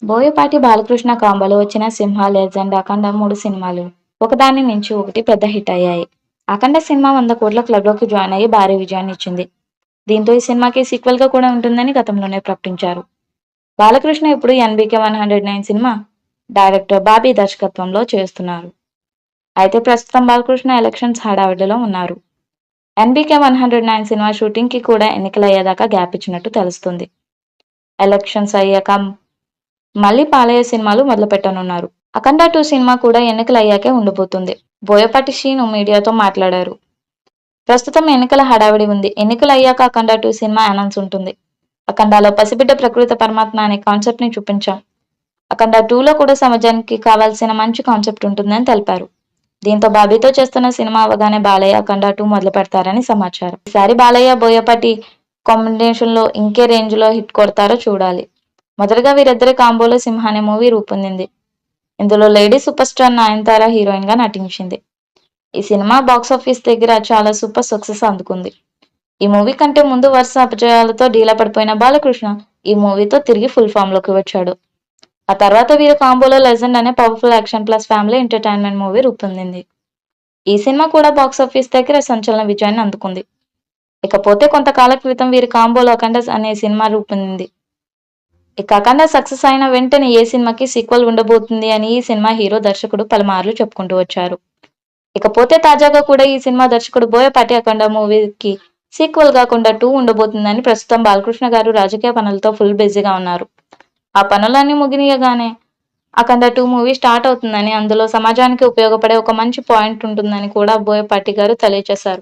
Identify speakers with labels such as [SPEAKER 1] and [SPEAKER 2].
[SPEAKER 1] బోయపాటి బాలకృష్ణ కాంబోలో వచ్చిన సింహ, లెజెండ్, అఖండ 3 సినిమాలు ఒకదాని నుంచి ఒకటి పెద్ద హిట్ అయ్యాయి. అఖండ సినిమా 100 కోట్ల క్లబ్‌లోకి జాయిన్ అయ్యి భారీ విజయాన్ని ఇచ్చింది. దీంతో ఈ సినిమాకి సీక్వెల్‌గా కూడా ఉంటుందని గతంలోనే ప్రకటించారు. బాలకృష్ణ ఇప్పుడు 'ఎన్‌బీకే 109' సినిమా డైరెక్టర్ బాబీ దర్శకత్వంలో చేస్తున్నారు. అయితే ప్రస్తుతం బాలకృష్ణ ఎలక్షన్స్ హడావిడిలో ఉన్నారు. 'ఎన్‌బీకే 109' సినిమా షూటింగ్‌కి కూడా ఎన్నికలయ్యేదాకా గ్యాప్ ఇచ్చినట్టు తెలుస్తుంది. ఎలక్షన్స్ అయ్యాక మళ్ళీ బాలయ్య సినిమాలు మొదలుపెట్టనున్నారు. 'అఖండ 2' సినిమా కూడా ఎన్నికలయ్యాకే ఉండబోతుంది. బోయపాటి శ్రీను మీడియాతో మాట్లాడారు. ప్రస్తుతం ఎన్నికల హడావిడి ఉంది. ఎన్నికలు అయ్యాక 'అఖండ 2' సినిమా అనౌన్స్ ఉంటుంది. 'అఖండలో పసిబిడ్డ ప్రకృతి పరమాత్మ అనే కాన్సెప్ట్ ని చూపించాం. 'అఖండ 2లో కూడా సమాజానికి కావాల్సిన మంచి కాన్సెప్ట్ ఉంటుందని తెలిపారు. దీంతో బాబీతో చేస్తున్న సినిమా అవగానే బాలయ్య 'అఖండ 2' మొదలు పెడతారని సమాచారం. ఈసారి బాలయ్య, బోయపాటి కాంబినేషన్ లో ఇంకే రేంజ్ లో హిట్ కొడతారో చూడాలి. మొదటగా వీరిద్దరి కాంబోలో 'సింహ' అనే మూవీ రూపొందింది. ఇందులో lady super star Nayanthara heroine గా నటించింది. ఈ సినిమా బాక్సాఫీస్ దగ్గర చాలా సూపర్ సక్సెస్ అందుకుంది. ఈ మూవీ కంటే ముందు వరుస అపజయాలతో డీలా పడిపోయిన బాలకృష్ణ ఈ మూవీతో తిరిగి ఫుల్ ఫామ్ లోకి వచ్చాడు. ఆ తర్వాత వీరి కాంబోలో 'లెజెండ్' అనే powerful action plus family entertainment movie రూపొందింది. ఈ సినిమా కూడా బాక్సాఫీస్ దగ్గర సంచలన విజయాన్ని అందుకుంది. ఇకపోతే కొంతకాల క్రితం వీరి కాంబోలో 'అఖండ' అనే సినిమా రూపొందింది. ఇక 'అఖండ' సక్సెస్ అయిన వెంటనే ఏ సినిమాకి సీక్వెల్ ఉండబోతుంది అని ఈ సినిమా హీరో, దర్శకుడు పలుమార్లు చెప్పుకుంటూ వచ్చారు. ఇకపోతే తాజాగా కూడా ఈ సినిమా దర్శకుడు బోయపాటి 'అఖండ' మూవీకి సీక్వెల్ కాకుండా 2 ఉండబోతుందని ప్రస్తుతం బాలకృష్ణ గారు రాజకీయ పనులతో ఫుల్ బిజీగా ఉన్నారు. ఆ పనులన్నీ ముగియగానే 'అఖండ 2' మూవీ స్టార్ట్ అవుతుందని, అందులో సమాజానికి ఉపయోగపడే ఒక మంచి పాయింట్ ఉంటుందని కూడా బోయపాటి గారు తెలియజేశారు.